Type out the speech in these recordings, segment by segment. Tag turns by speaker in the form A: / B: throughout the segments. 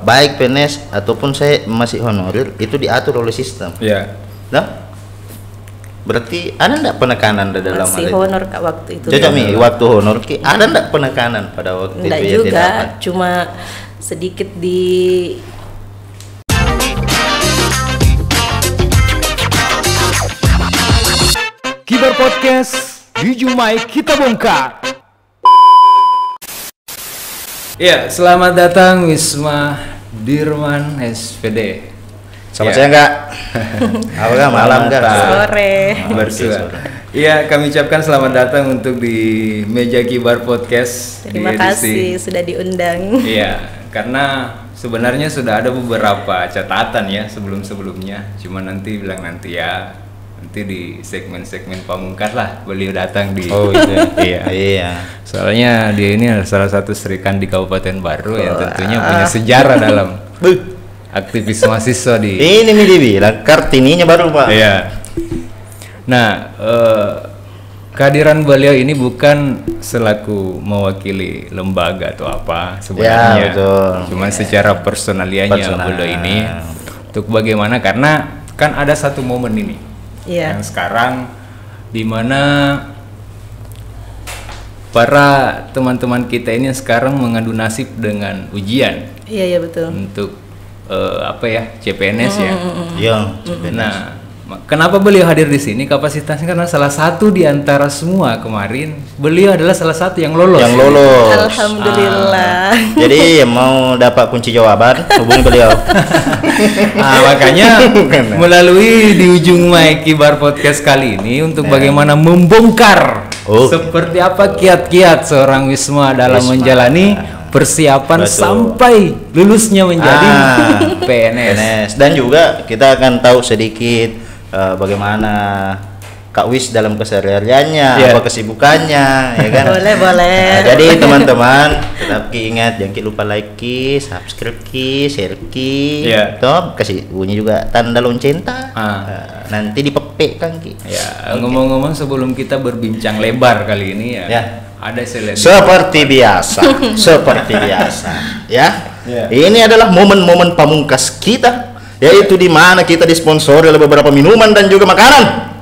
A: baik PNS ataupun saya masih honorer itu diatur oleh sistem.
B: Iya.
A: Nah, berarti ada enggak penekanan dalam hal
C: Masih
A: itu?
C: honor Kak waktu itu.
A: Cocok nih waktu honor ki ada enggak penekanan pada waktu
C: Enggak
A: itu yang
C: juga,
A: didapat?
C: cuma sedikit di
D: Kibar Podcast, di Jumai kita bongkar.
B: Ya, selamat datang Wisma Dirman SPD.
A: Selamat
B: Ya.
A: siang Kak. Apa malam Kak?
C: sore.
B: Bersua. Iya, kami ucapkan selamat datang untuk di meja Kibar Podcast.
C: Terima
B: di edisi.
C: kasih sudah diundang.
B: Iya, karena sebenarnya sudah ada beberapa catatan ya sebelum-sebelumnya. Cuma nanti bilang nanti ya. Nanti di segmen-segmen pamungkas lah beliau datang di.
A: Oh itu. Iya. Iya.
B: Soalnya dia ini adalah salah satu serikan di Kabupaten Baru yang tentunya punya sejarah dalam aktivis mahasiswa di.
A: Ini mi dibilang Kartininya baru Pak.
B: Iya. Nah, kehadiran beliau ini bukan selaku mewakili lembaga atau apa sebenarnya.
A: Ya, betul.
B: Cuma secara personalianya beliau ini untuk bagaimana, karena kan ada satu momen ini
C: Iya.
B: yang sekarang di mana para teman-teman kita ini yang sekarang mengadu nasib dengan ujian
C: Iya betul.
B: untuk apa ya, CPNS ya.
A: Iya.
B: Nah, kenapa beliau hadir di sini? Kapasitasnya karena salah satu di antara semua kemarin beliau adalah salah satu yang lolos.
A: Yang lolos.
C: Alhamdulillah.
A: Jadi yang mau dapat kunci jawaban hubungi beliau.
B: Makanya melalui di ujung mic Kibar Podcast kali ini untuk bagaimana membongkar seperti apa kiat-kiat seorang Wisma dalam menjalani persiapan sampai lulusnya menjadi PNS.
A: Dan juga kita akan tahu sedikit bagaimana Kak Wis dalam kesehariannya, apa kesibukannya, ya kan?
C: Boleh.
A: Nah, jadi teman-teman tetap ingat jangan lupa like ki, subscribe ki, share ki, toh kasih bunyi juga tanda lonceng nanti dipepekkan ki.
B: Ya, ngomong-ngomong sebelum kita berbincang lebar kali ini ya. Ada
A: seperti biasa, ya. Ini adalah momen-momen pamungkas kita, yaitu di mana kita disponsori oleh beberapa minuman dan juga makanan.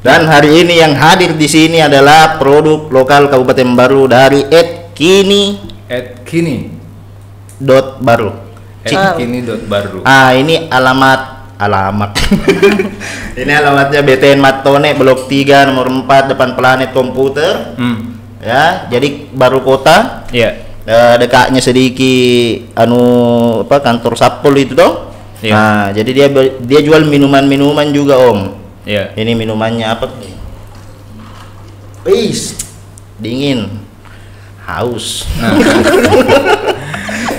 A: Dan hari ini yang hadir di sini adalah produk lokal Kabupaten Baru dari @kini.baru.
B: @kini.baru.
A: Ini alamat. Ini alamatnya BTN Matone Blok 3 nomor 4 depan Planet Komputer. Ya, jadi Baru Kota.
B: Iya.
A: Dekatnya sedikit kantor Sapol itu toh. Nah, jadi dia jual minuman-minuman juga Om.
B: Iya.
A: Ini minumannya apa? Dingin. Haus.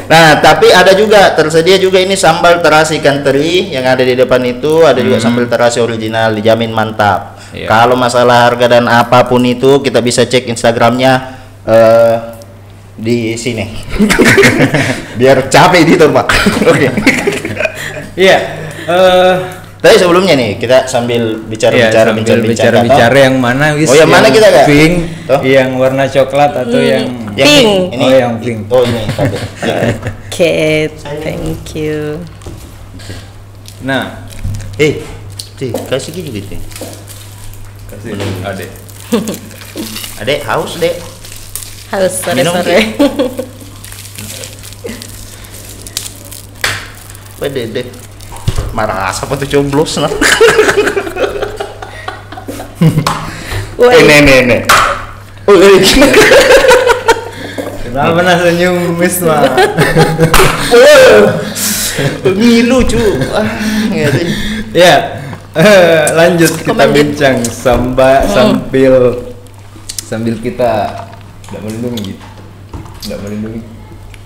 A: Nah, tapi ada juga tersedia juga ini sambal terasi ikan teri yang ada di depan itu, ada juga sambal terasi original, dijamin mantap. Kalau masalah harga dan apapun itu kita bisa cek Instagramnya di sini. Biar capek editor Pak. Oke.
B: Iya.
A: Tapi sebelumnya nih kita sambil bicara
B: yang mana Wis?
A: Yang mana kita Kak?
B: Pink, yang warna coklat atau yang
C: pink?
A: Ini
B: yang pink.
A: Ini.
C: Oke, thank you.
B: Nah,
A: kasih gitu.
B: kasih Adek.
A: Adek haus, Dek.
C: Haus sore-sore.
A: Dek. Marah apa tuh coblos nah. Nenek.
B: Kenapa pernah senyum Wisma?
A: Ngilu cu.
B: Ya. Lanjut kita bincang sambil kita melindungi.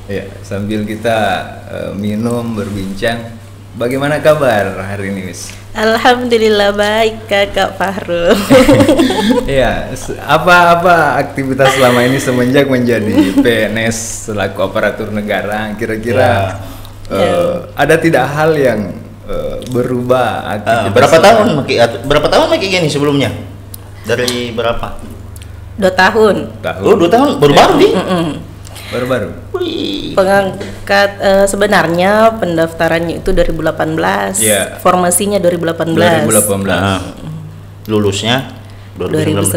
B: Ya, sambil kita minum berbincang. Bagaimana kabar hari ini, Wis?
C: Alhamdulillah baik Kakak Fahrul.
B: Iya, apa aktivitas selama ini semenjak menjadi PNS selaku aparatur negara? Kira-kira ada tidak hal yang berubah aktivitas?
A: Berapa tahun Maki gini sebelumnya? Dari berapa?
C: 2 tahun.
A: 2 tahun baru-baru nih.
B: Baru-baru.
A: Wih.
C: Pengangkat sebenarnya pendaftarannya itu 2018.
B: Iya.
C: Formasinya 2018.
B: 2018.
A: Nah, lulusnya
C: 2019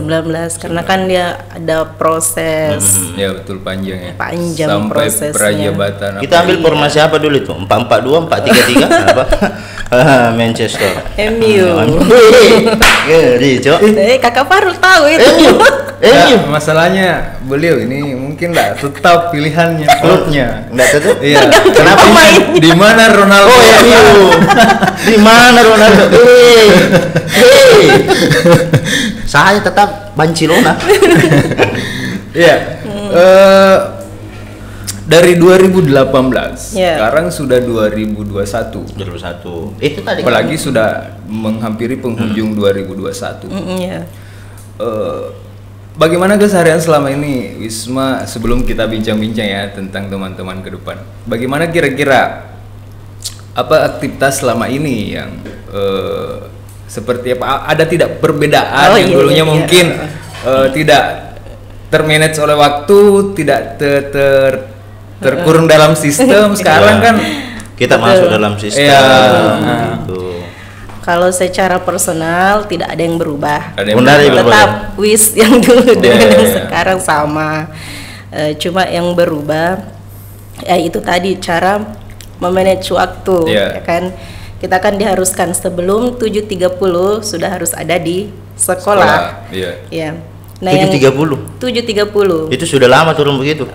C: karena kan dia ada proses
B: Ya betul, panjang ya.
C: Panjang
B: sampai
C: prosesnya.
B: prajabatan.
A: kita ambil formasi apa dulu itu? 442, 433 apa? Manchester.
C: MU.
A: Ngeri, Cok.
C: Kakak Farul tahu itu.
A: MU.
B: Ya, masalahnya beliau ini mungkin nggak tetap pilihannya klubnya.
A: Enggak tetap.
B: Iya.
A: Kenapa main?
B: Di mana Ronaldo?
A: Oh, MU. Di mana Ronaldo? Saya tetap Barcelona.
B: Iya. Dari 2018,
C: Ya.
B: sekarang sudah 2021.
A: 2001. Itu tadi.
B: Apalagi sudah menghampiri penghujung 2021.
C: Iya.
B: Bagaimana keseharian selama ini, Wisma, sebelum kita bincang-bincang ya tentang teman-teman ke depan? Bagaimana kira-kira apa aktivitas selama ini yang seperti apa? Ada tidak perbedaan yang dulunya mungkin tidak termanage oleh waktu, tidak terkurung dalam sistem. Sekarang kan
A: kita masuk dalam sistem. Gitu.
C: Kalau secara personal tidak ada yang berubah.
B: Ada yang
A: Benar,
B: berubah.
A: ya,
C: Tetap wis yang dulu dengan yang
B: Yeah.
C: sekarang sama. Cuma yang berubah ya itu tadi cara memanage waktu,
B: Yeah.
C: ya kan? Kita kan diharuskan sebelum 7.30 sudah harus ada di sekolah.
B: Iya.
C: Ya. Nah, yang
A: 7.30.
C: 7.30
A: Itu sudah lama turun begitu.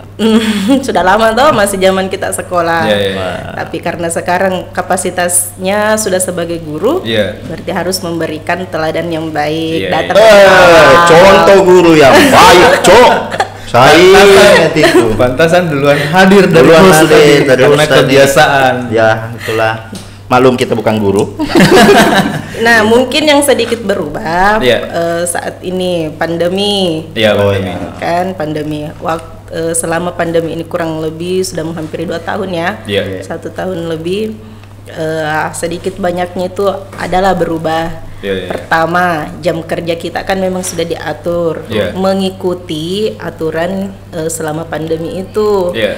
C: sudah lama toh, masih zaman kita sekolah.
B: Iya, iya.
C: Tapi karena sekarang kapasitasnya sudah sebagai guru,
B: Iya.
C: berarti harus memberikan teladan yang baik,
B: Iya,
C: datang
B: iya.
C: ke awal.
A: Contoh guru yang baik, Cok. Saya ingat itu.
B: Pantasan duluan hadir dari
A: Duluan
B: host
A: hadir
B: tadi,
A: dari
B: karena
A: host tadi.
B: kebiasaan.
A: Ya, itulah. Maklum kita bukan guru.
C: Nah, mungkin yang sedikit berubah
B: Iya.
C: saat ini pandemi,
B: Iya,
A: Oh,
B: pandemi.
A: iya.
C: kan pandemi. Selama pandemi ini kurang lebih sudah menghampiri 2 tahun ya,
B: Iya.
C: 1 tahun lebih. Sedikit banyaknya itu adalah berubah.
B: Iya, iya.
C: Pertama, jam kerja kita kan memang sudah diatur
B: Iya.
C: mengikuti aturan selama pandemi itu.
B: Iya.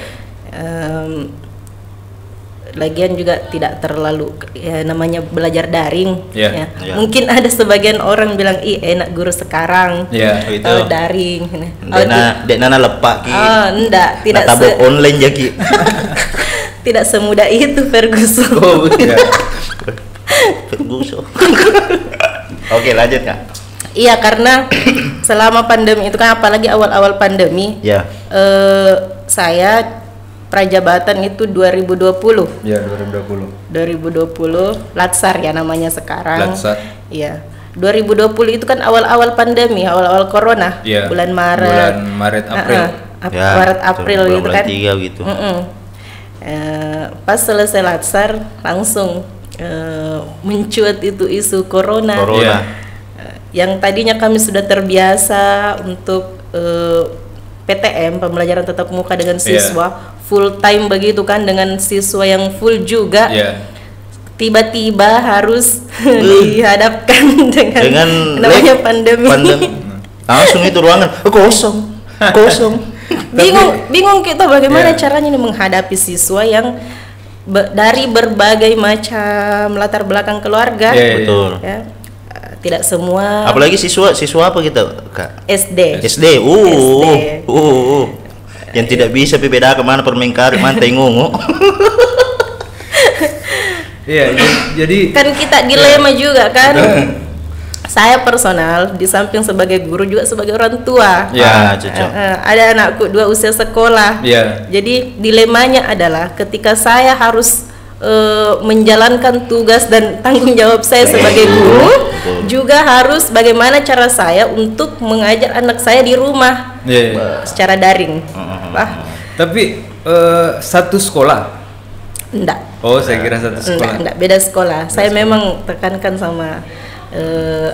C: Lagian juga tidak terlalu ya, namanya belajar daring.
B: Iya.
C: Ya.
A: Iya.
C: Mungkin ada sebagian orang bilang ih enak guru sekarang.
B: Iya.
A: Itu.
C: Daring.
A: Dek nana lepak ki.
C: Enggak, tidak
A: Tabok online jadi.
C: tidak semudah itu Ferguson.
A: Oh,
B: Iya.
A: Ferguson. Oke, lanjut Kak.
C: Iya, karena selama pandemi itu kan, apalagi awal-awal pandemi,
A: Ya.
C: saya prajabatan itu 2020.
B: Iya, 2020.
C: 2020 Latsar ya namanya sekarang.
B: Latsar.
C: Iya. 2020 itu kan awal-awal pandemi, awal-awal corona.
B: Iya.
C: Bulan Maret.
B: Bulan Maret, April.
A: Ya,
C: Maret April
A: bulan-
C: gitu
A: bulan
C: kan.
A: 3 gitu.
C: Pas selesai Latsar langsung mencuat itu isu corona.
A: Corona.
B: Iya.
C: Yang tadinya kami sudah terbiasa untuk PTM, pembelajaran tatap muka dengan siswa full time begitu kan, dengan siswa yang full juga.
B: Iya.
C: Tiba-tiba harus dihadapkan dengan namanya pandemi.
A: Langsung itu ruangan kosong.
C: Bingung kita bagaimana
B: Iya.
C: caranya nih menghadapi siswa yang dari berbagai macam latar belakang keluarga.
B: Iya, iya.
A: Betul.
C: Ya. Tidak semua
A: Apalagi siswa apa kita, Kak?
C: SD.
A: SD.
C: SD.
A: Yang tidak bisa beda kemana permengkari, mana tengungu.
B: Iya, jadi
C: Kan kita dilema juga kan. Saya personal di samping sebagai guru juga sebagai orang tua.
B: ya,
A: cocok.
C: Ada anakku 2 usia sekolah.
B: Iya.
C: Jadi dilemanya adalah ketika saya harus menjalankan tugas dan tanggung jawab saya sebagai guru, juga harus bagaimana cara saya untuk mengajar anak saya di rumah
B: Iya.
C: secara daring. Wah,
B: Tapi satu sekolah.
C: enggak.
B: Oh, saya kira satu sekolah.
C: Enggak, beda sekolah. Saya memang tekankan sama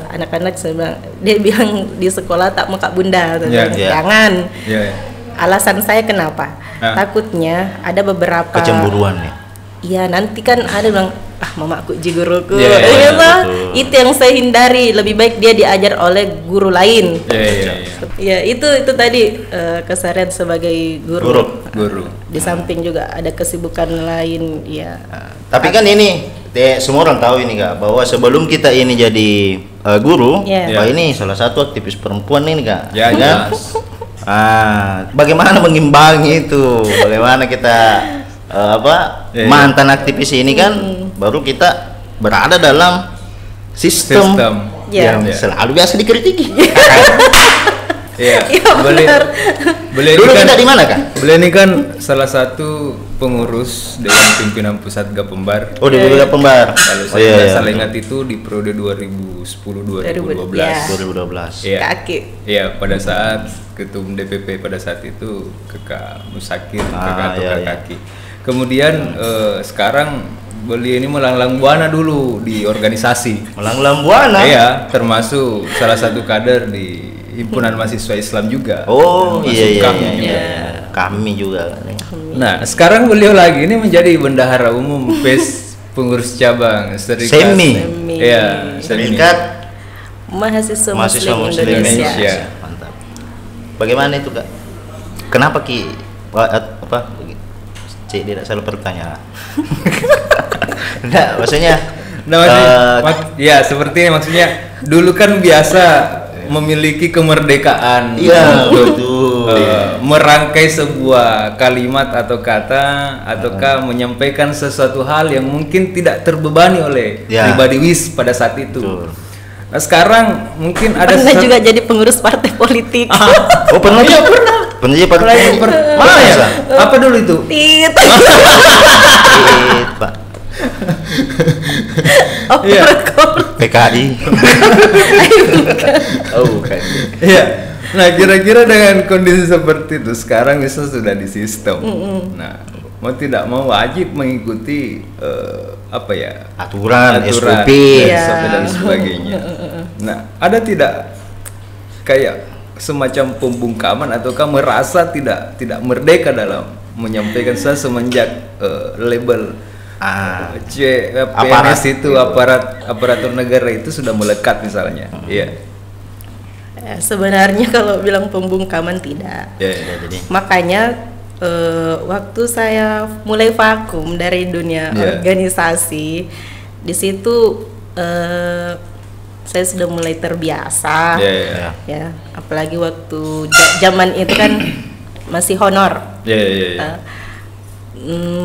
C: anak-anak, saya bilang, dia bilang di sekolah tak muka bunda,
B: Iya,
A: iya.
C: jangan.
B: Iya.
C: Alasan saya kenapa?
B: Ah.
C: Takutnya ada beberapa
A: Kecemburuan nih.
C: ya nanti kan ada bilang mamaku ji guruku,
B: Iya,
C: gitu.
A: betul.
C: Itu yang saya hindari. Lebih baik dia diajar oleh guru lain. Ya itu tadi keseharian sebagai guru.
B: Guru.
C: Di samping juga ada kesibukan lain, ya.
A: Tapi kan ini semua orang tahu ini Kak, bahwa sebelum kita ini jadi guru,
C: Yeah.
A: Pak ini salah satu aktivis perempuan ini Kak.
B: Ya,
A: kan?
B: jelas.
A: Bagaimana mengimbangi itu? Bagaimana kita
B: Ya,
A: mantan aktivis ini kan baru kita berada dalam sistem
C: Ya.
A: yang selalu biasa dikritiki.
B: Iya.
C: Iya,
B: Beliau
A: Dulu
B: ini kan,
A: kita di mana Kak?
B: beliau ini kan salah satu pengurus Dewan Pimpinan Pusat Gapembar.
A: Oh, di Pembar.
B: Kalau saya tidak salah ingat itu di periode 2010-2012.
C: Ya.
A: 2012.
B: Iya.
C: Kaki.
B: Iya, pada saat ketum DPP pada saat itu Kakak Musakir, Kakak
A: iya, iya.
B: Kaki. Kemudian sekarang beliau ini melanglang buana dulu di organisasi.
A: Melanglang buana.
B: Iya, termasuk salah satu kader di Himpunan Mahasiswa Islam juga.
A: Oh,
B: Termasuk
A: iya.
B: kami juga.
A: Kami juga.
B: Nah, sekarang beliau lagi ini menjadi bendahara umum PES pengurus cabang Serikat.
A: Semi.
B: Iya, Semi.
A: Serikat
C: Mahasiswa
A: Mahasiswa
C: Muslim
A: Muslim
C: Indonesia.
B: Indonesia.
A: Mantap. Bagaimana itu Kak? Kenapa apa? Cik tidak selalu bertanya. Enggak, maksudnya
B: Nah, ya seperti ini maksudnya dulu kan biasa memiliki kemerdekaan
A: iya
B: untuk
A: betul.
B: merangkai sebuah kalimat atau kata ataukah menyampaikan sesuatu hal yang mungkin tidak terbebani oleh
A: Ya.
B: pribadi Wis pada saat itu.
A: Betul.
B: Nah, sekarang mungkin ada
C: Pernah juga jadi pengurus partai politik.
A: Oh, pernah juga pernah. Pernah jadi partai. Mana ya?
B: Apa dulu itu?
C: Tit.
A: Pak.
C: Oh,
B: Iya.
A: PKI. Oh, bukan.
B: Iya. Nah, kira-kira dengan kondisi seperti itu sekarang bisa sudah di sistem. Nah, mau tidak mau wajib mengikuti
A: Aturan, SOP.
C: Iya.
B: SOP dan sebagainya. Nah, ada tidak kayak semacam pembungkaman ataukah merasa tidak merdeka dalam menyampaikan saya semenjak label PNS itu aparatur negara itu sudah melekat misalnya. Iya.
C: Sebenarnya kalau bilang pembungkaman tidak.
B: Ya,
A: Jadi
C: Makanya waktu saya mulai vakum dari dunia
B: Yeah.
C: organisasi, di situ saya sudah mulai terbiasa.
B: ya.
C: Ya, apalagi waktu zaman itu kan masih honor.
B: Ya.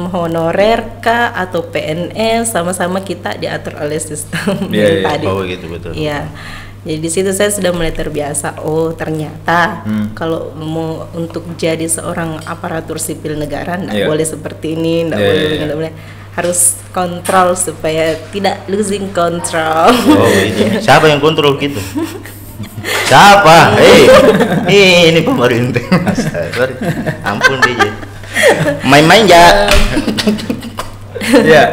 C: Honorer kah atau PNS sama-sama kita diatur oleh sistem
B: Iya, iya.
C: tadi.
A: Oh, gitu betul.
C: Iya. Jadi di situ saya sudah mulai terbiasa. Oh, ternyata kalau mau untuk jadi seorang aparatur sipil negara enggak
B: Iya.
C: boleh seperti ini, enggak
B: Iya,
C: boleh,
B: iya, iya.
C: enggak boleh. Harus kontrol supaya tidak losing control.
A: Oh, gitu. Siapa yang kontrol gitu? Siapa? Ini pemerintah. Sorry. Ampun DJ. Main-main ya.
B: Ya.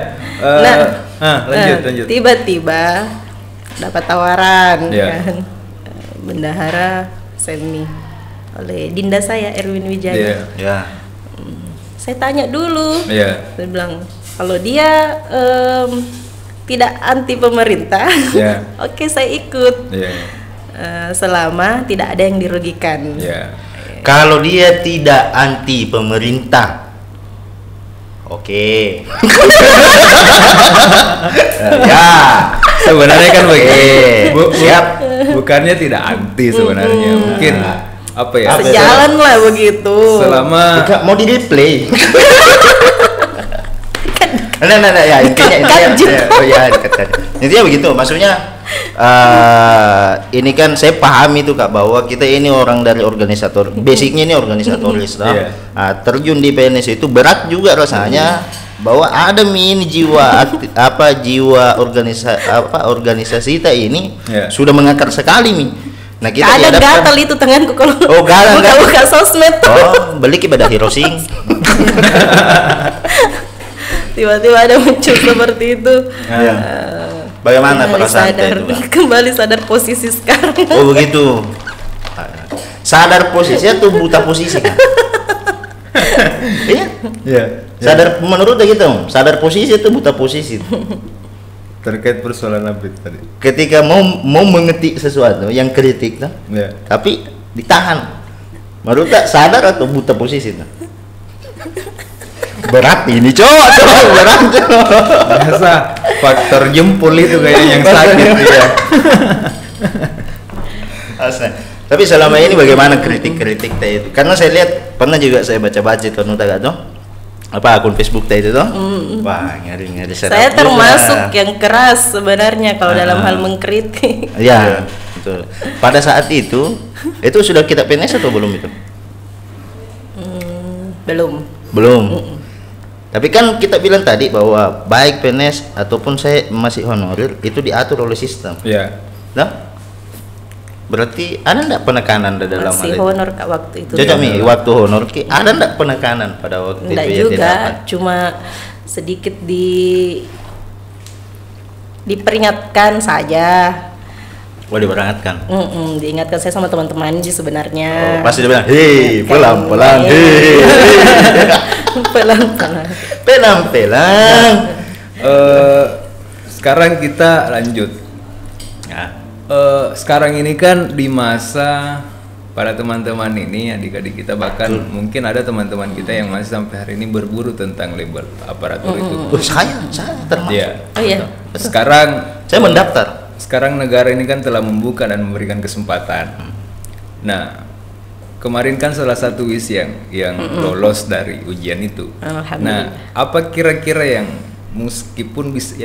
B: Lanjut.
C: Tiba-tiba dapat tawaran
B: Iya.
C: kan, bendahara Semi oleh Dinda saya Erwin Wijaya.
B: Iya.
A: Ya.
C: Saya tanya dulu.
B: Iya.
C: Saya bilang kalau dia tidak anti pemerintah,
B: Iya.
C: oke saya ikut.
B: Iya.
C: Selama tidak ada yang dirugikan.
B: Iya.
A: Kalau dia tidak anti pemerintah, oke. Ya.
B: Sebenarnya kan begini.
A: Siap.
B: Bukannya tidak anti sebenarnya. Mungkin apa ya?
C: Sejalan lah begitu.
B: Selama
A: Enggak mau di replay. Nah, ya intinya intinya begitu. Maksudnya ini kan saya pahami itu Kak, bahwa kita ini orang dari organisator, basicnya ini organisatoris lah.
B: Iya.
A: Terjun di PNS itu berat juga rasanya, bahwa ada ini jiwa jiwa organisasi kita ini
B: Iya.
A: sudah mengakar sekali nih. Nah, kita
C: Kadang
A: dihadapkan-
C: gatal itu tanganku kalau
A: Oh, gatal.
C: buka sosmed.
A: Oh, beli kepada Hirosing.
C: Tiba-tiba ada muncul seperti itu.
A: Ya. Bagaimana
C: Kembali
A: perasaan
C: sadar,
A: itu? Kak?
C: kembali sadar posisi sekarang.
A: Oh, begitu. Sadar posisi atau buta posisi kan? Iya.
B: Iya.
A: Sadar menurut gitu, sadar posisi itu buta posisi.
B: Terkait persoalan apa itu tadi?
A: Ketika mau mengetik sesuatu yang kritik tuh,
B: Ya.
A: tapi ditahan. Menurut tak sadar atau buta posisi tuh? Berat ini cowok berat cowok.
B: Biasa faktor jempol itu kayak yang sakit ya.
A: Asli. Tapi selama ini bagaimana kritik-kritik teh itu? Karena saya lihat pernah juga saya baca-baca itu gak tuh? Apa akun Facebook teh itu tuh? Wah, ngeri-ngeri
C: Saya termasuk yang keras sebenarnya kalau dalam hal mengkritik.
A: Iya, betul. Pada saat itu sudah kita PNS atau belum itu? Belum. Tapi kan kita bilang tadi bahwa baik PNS ataupun saya masih honorer itu diatur oleh sistem.
B: Iya.
A: Nah, berarti ada enggak penekanan dalam hal
C: Masih
A: itu?
C: honor Kak waktu itu.
A: Cocok nih waktu honor ada enggak penekanan pada waktu
C: Enggak
A: itu yang
C: juga,
A: didapat?
C: cuma sedikit diperingatkan saja.
A: Diberangkatkan.
C: Diingatkan saya sama teman-teman sih sebenarnya.
A: Pasti dia bilang, hei pelan-pelan, hei pelan-pelan.
B: Sekarang kita lanjut.
A: Ya.
B: Sekarang ini kan di masa para teman-teman ini, adik-adik kita, bahkan mungkin ada teman-teman kita yang masih sampai hari ini berburu tentang label aparatur itu.
A: Saya termasuk.
B: Iya.
C: Oh iya.
B: Sekarang
A: Saya mendaftar.
B: Sekarang negara ini kan telah membuka dan memberikan kesempatan. Nah, kemarin kan salah satu WIS yang lolos dari ujian itu.
C: Alhamdulillah.
B: Nah, apa kira-kira yang meskipun bisa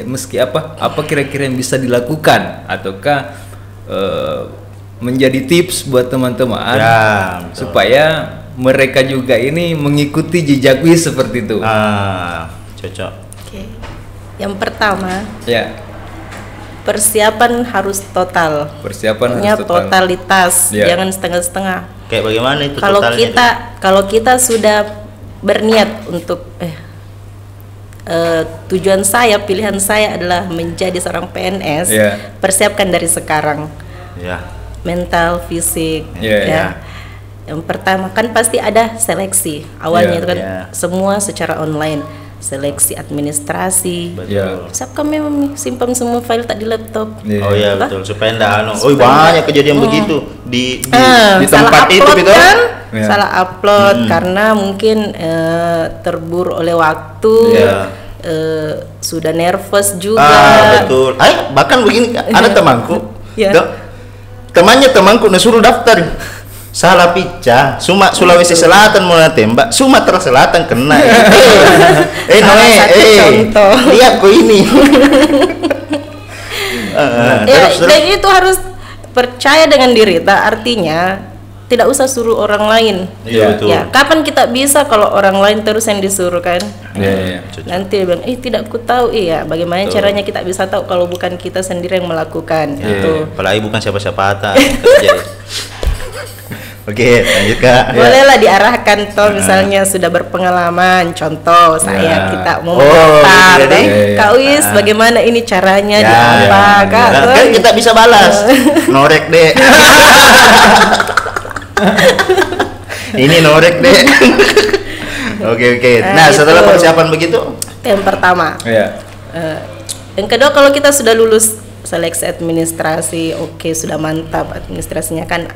B: apa kira-kira yang bisa dilakukan ataukah menjadi tips buat teman-teman supaya mereka juga ini mengikuti jejak WIS seperti itu?
A: Cocok.
C: Oke. Yang pertama,
B: Ya.
C: persiapan harus total.
B: Persiapan harus total.
C: Totalitas,
B: Ya.
C: jangan setengah-setengah.
A: Kayak bagaimana itu
C: Kalau
A: totalnya
C: kalau kita sudah berniat untuk tujuan saya, pilihan saya adalah menjadi seorang PNS,
B: Ya.
C: persiapkan dari sekarang.
A: Ya.
C: Mental, fisik,
B: Ya, ya.
C: Yang pertama kan pasti ada seleksi. Awalnya
B: Ya,
C: itu kan
A: ya.
C: semua secara online, seleksi administrasi.
A: Betul.
C: Siapkan memang simpan semua file tak di laptop.
B: Iya.
A: Oh iya
C: Apa?
A: betul supaya enggak banyak kejadian begitu di
C: Salah
A: tempat itu
C: upload
A: gitu.
C: kan?
B: Ya.
C: Salah upload karena mungkin terburu oleh waktu.
A: Ya.
C: Sudah nervous juga.
A: Betul. Bahkan begini ada temanku.
C: Ya.
A: Temanku suruh daftar. Salah picah, Sulawesi Selatan mau tembak, Sumatera Selatan kena.
C: Salah satu contoh.
A: Lihat kok ini.
C: Dan itu harus percaya dengan diri. Artinya tidak usah suruh orang lain.
A: Iya betul.
C: Ya, kapan kita bisa kalau orang lain terus yang disuruh kan?
B: Iya.
C: Nanti dia bilang, tidak ku tahu. Iya, bagaimana caranya kita bisa tahu kalau bukan kita sendiri yang melakukan itu.
A: Apalagi bukan siapa-siapa atas. Oke, lanjut Kak.
C: Bolehlah diarahkan toh misalnya sudah berpengalaman. Contoh saya kita mau
A: Oh,
C: mendaftar,
A: jadi,
C: Kak Wis, bagaimana ini caranya di
A: Ya,
C: apa, Kak?
A: Kan kita bisa balas. Norek deh. Ini norek deh. Oke. Nah, setelah
C: itu.
A: persiapan begitu,
C: Yang pertama.
B: Iya.
C: Yang kedua, kalau kita sudah lulus seleksi administrasi, oke, sudah mantap administrasinya kan.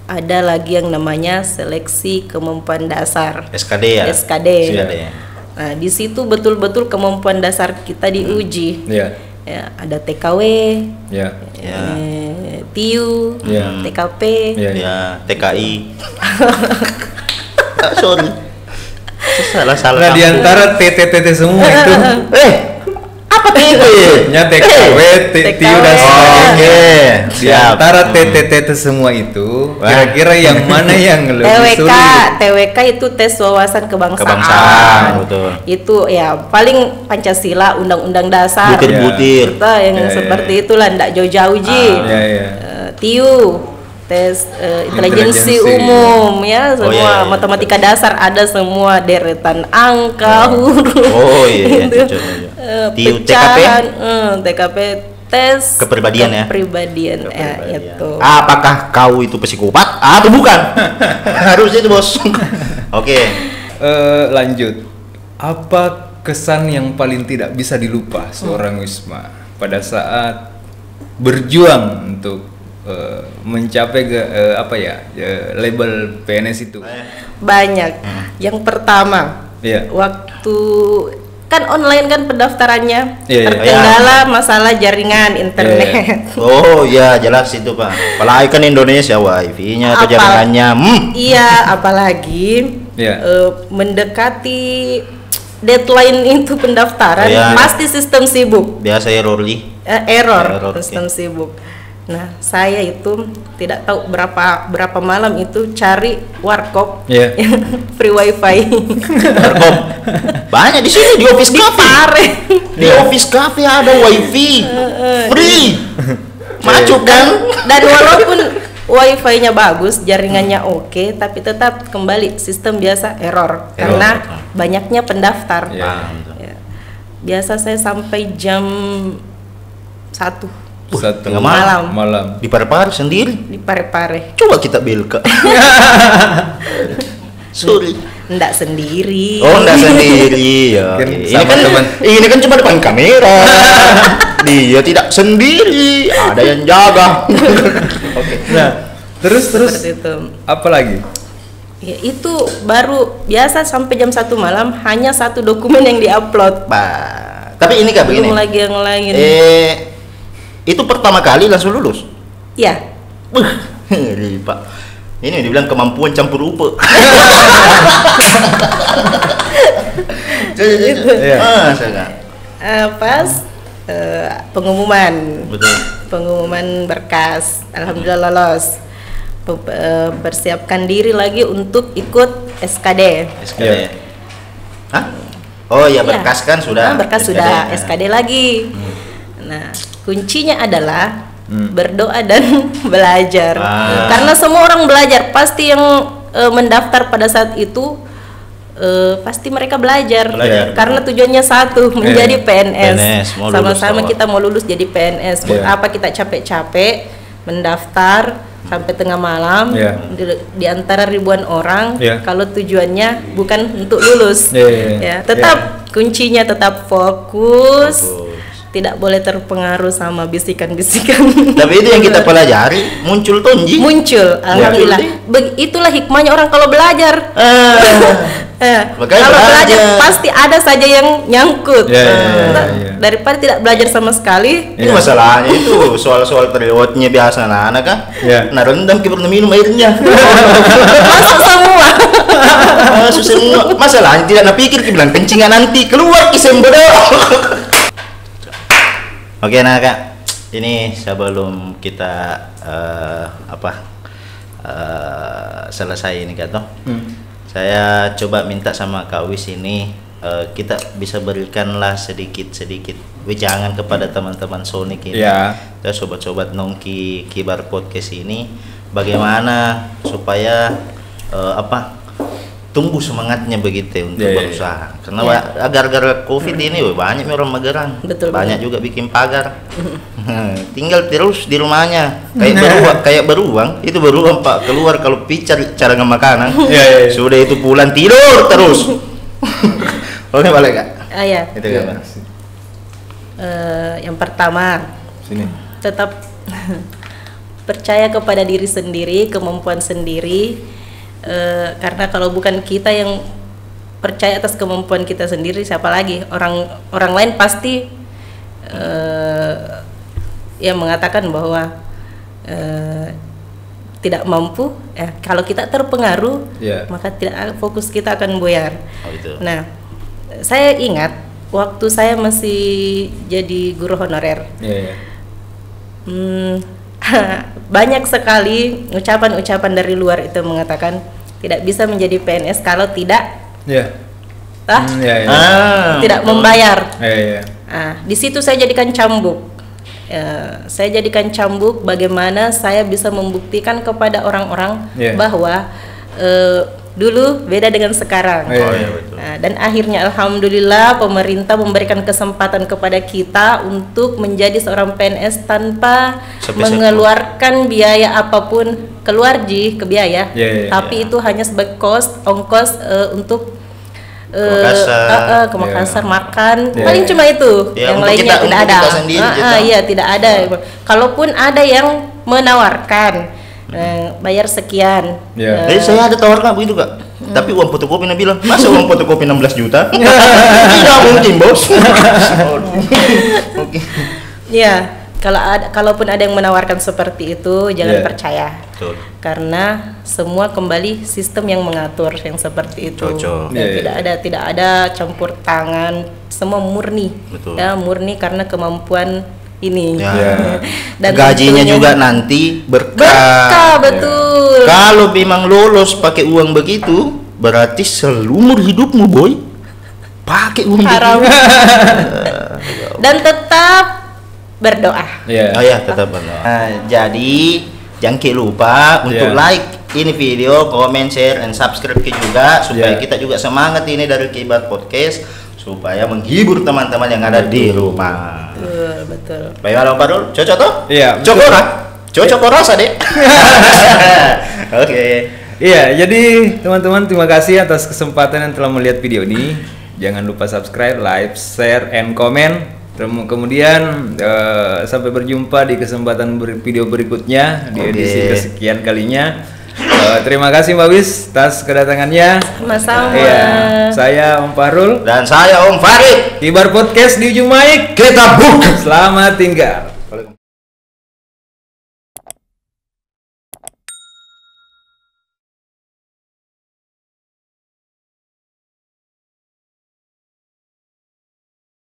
C: Ada lagi yang namanya seleksi kemampuan dasar.
A: SKD ya.
C: SKD. Nah, di situ betul-betul kemampuan dasar kita diuji.
B: Iya.
C: Ya, ada TKW,
B: Iya.
C: TIU,
B: Ya.
C: TKP.
B: Iya.
A: Ya, TKI. Sorry. Salah.
B: Nah, di antara TTT semua itu
A: Apa itu?
B: nya TKW, TIU dan sebagainya. Di antara TTT semua itu, kira-kira yang mana yang lebih sulit?
C: TWK itu tes wawasan
A: Kebangsaan, betul.
C: Itu ya paling Pancasila, Undang-Undang Dasar.
A: Butir-butir.
C: Kita yang seperti itulah, ndak jauh-jauh ji.
B: Iya.
C: TIU, tes intelijensi
B: Intelijensi.
C: umum ya, semua
A: iya.
C: matematika dasar ada semua, deretan angka, huruf.
A: Oh iya,
C: Itu.
A: cocok. TIU,
C: Pecahan, TKP tes
A: Kepribadian ya?
C: kepribadian, ya itu.
A: Apakah kau itu psikopat atau bukan? Harus itu bos. Oke.
B: lanjut. Apa kesan yang paling tidak bisa dilupa seorang Wisma pada saat berjuang untuk mencapai label PNS itu?
C: Banyak. Yang pertama, waktu kan online kan pendaftarannya, terkendala masalah jaringan internet.
A: Oh ya, jelas itu Pak. Apalagi kan Indonesia wifi-nya atau jaringannya.
C: Iya, apalagi mendekati deadline itu pendaftaran, pasti sistem sibuk.
A: Biasa error
C: sistem sibuk. Nah, saya itu tidak tahu berapa malam itu cari warkop free wifi.
A: Warkop banyak di sini, di office cafe. Di office cafe ada wifi free. Macu kan?
C: Dan walaupun wifi-nya bagus, jaringannya oke, tapi tetap kembali sistem biasa error karena banyaknya pendaftar. Biasa saya sampai jam 1
A: tengah malam di Parepare sendiri.
C: Di Parepare.
A: Coba kita belka. Sorry.
C: Enggak sendiri.
A: Oh, enggak sendiri ya. Ini kan cuma depan kamera. Dia tidak sendiri, ada yang jaga.
B: Oke. Nah, terus apa lagi?
C: Ya, itu baru biasa sampai jam 1 malam hanya 1 dokumen yang diupload.
A: Tapi ini Kak begini.
C: Belum lagi yang lain.
A: Itu pertama kali langsung lulus?
C: Ya.
A: Pak. Ini dibilang kemampuan campur rupa.
C: Pas pengumuman.
A: Betul.
C: Pengumuman berkas. Alhamdulillah lolos. Persiapkan diri lagi untuk ikut SKD.
A: Hah? Oh ya, berkas kan sudah.
C: Berkas SKD. Sudah, SKD lagi. Nah, kuncinya adalah berdoa dan belajar. Karena semua orang belajar, pasti yang mendaftar pada saat itu pasti mereka belajar. Karena tujuannya satu, menjadi PNS. Sama-sama kita mau lulus jadi PNS. Buat apa kita capek-capek mendaftar sampai tengah malam di antara ribuan orang kalau tujuannya bukan untuk lulus. Tetap kuncinya tetap fokus. Tidak boleh terpengaruh sama bisikan-bisikan.
A: Tapi itu yang kita pelajari, muncul tonji.
C: Muncul, alhamdulillah. Itulah hikmahnya orang kalau belajar. Kalau belajar pasti ada saja yang nyangkut. Daripada tidak belajar sama sekali.
A: Itu masalahnya itu soal-soal terlewatnya biasa anak-anak kan. Nah, rendam kita minum airnya.
C: Masuk semua.
A: Masuk semua. Masalahnya tidak napikir kita bilang kencingan nanti keluar kisembodo. Oke, nah Kak, ini sebelum kita selesai ini Kak toh, saya coba minta sama Kak Wis ini kita bisa berikanlah sedikit wejangan kepada teman-teman Sonic ini, sobat-sobat Nongki Kibar Podcast ini, bagaimana supaya tumbuh semangatnya begitu untuk berusaha. Karena agar COVID ini banyak orang mageran. Banyak juga bikin pagar. Tinggal terus di rumahnya. Kayak beruang, itu beruang Pak. Keluar kalau picar cara makanan. Sudah itu pulang tidur terus. Oke, balik Kak. Itu kan.
C: Yang pertama, tetap percaya kepada diri sendiri, kemampuan sendiri. Karena kalau bukan kita yang percaya atas kemampuan kita sendiri, siapa lagi? Orang lain pasti mengatakan bahwa tidak mampu. Kalau kita terpengaruh, maka fokus kita akan buyar. Nah, saya ingat waktu saya masih jadi guru honorer. Banyak sekali ucapan-ucapan dari luar itu mengatakan tidak bisa menjadi PNS kalau tidak tidak membayar. Di situ saya jadikan cambuk. Saya jadikan cambuk bagaimana saya bisa membuktikan kepada orang-orang bahwa dulu beda dengan sekarang. Dan akhirnya alhamdulillah pemerintah memberikan kesempatan kepada kita untuk menjadi seorang PNS tanpa mengeluarkan biaya apapun, keluar ke biaya, tapi itu hanya sebagai ongkos untuk
A: Ke
C: Makassar makan, paling cuma itu,
A: Ya,
C: yang
A: untuk
C: lainnya
A: kita-
C: tidak
A: untuk
C: ada.
A: kita sendiri gitu.
C: Iya, tidak ada. Kalaupun ada yang menawarkan bayar sekian.
B: Ya.
A: Jadi saya ada tawarkan begitu Kak. Tapi uang fotokopi bilang, masa uang fotokopi 16 juta? Tidak mungkin bos. Oke.
C: Ya, kalaupun ada yang menawarkan seperti itu, jangan percaya.
A: Betul.
C: Karena semua kembali sistem yang mengatur yang seperti itu.
A: Cocok.
C: Dan tidak ada campur tangan, semua murni.
A: Betul.
C: Ya, murni karena kemampuan ini.
A: Ya.
C: Dan
A: Gajinya
C: tentunya
A: juga nanti berkah.
C: berkah, betul.
A: Kalau memang lolos pakai uang begitu, berarti seumur hidupmu boy pakai uang
C: Haram.
A: begitu.
C: Dan tetap berdoa.
B: Ya.
A: Oh ya, tetap benar. Nah, jadi jangan lupa untuk like ini video, comment, share, and subscribe juga supaya kita juga semangat ini dari Kibar Podcast supaya menghibur teman-teman yang ada di rumah.
C: Betul.
A: Baik, Bang Parul, cocok toh?
B: Iya, betul.
A: Cocok lah. Cocok rasa deh. Oke.
B: Iya, jadi teman-teman terima kasih atas kesempatan yang telah melihat video ini. Jangan lupa subscribe, like, share, and comment. Kemudian sampai berjumpa di kesempatan video berikutnya di edisi kesekian kalinya. Terima kasih Mbak Wis atas kedatangannya.
C: Sama-sama.
B: Iya, saya Om Fahrul
A: Dan saya Om Farid.
B: Kibar Podcast di ujung mic.
A: Kita buka.
B: Selamat tinggal.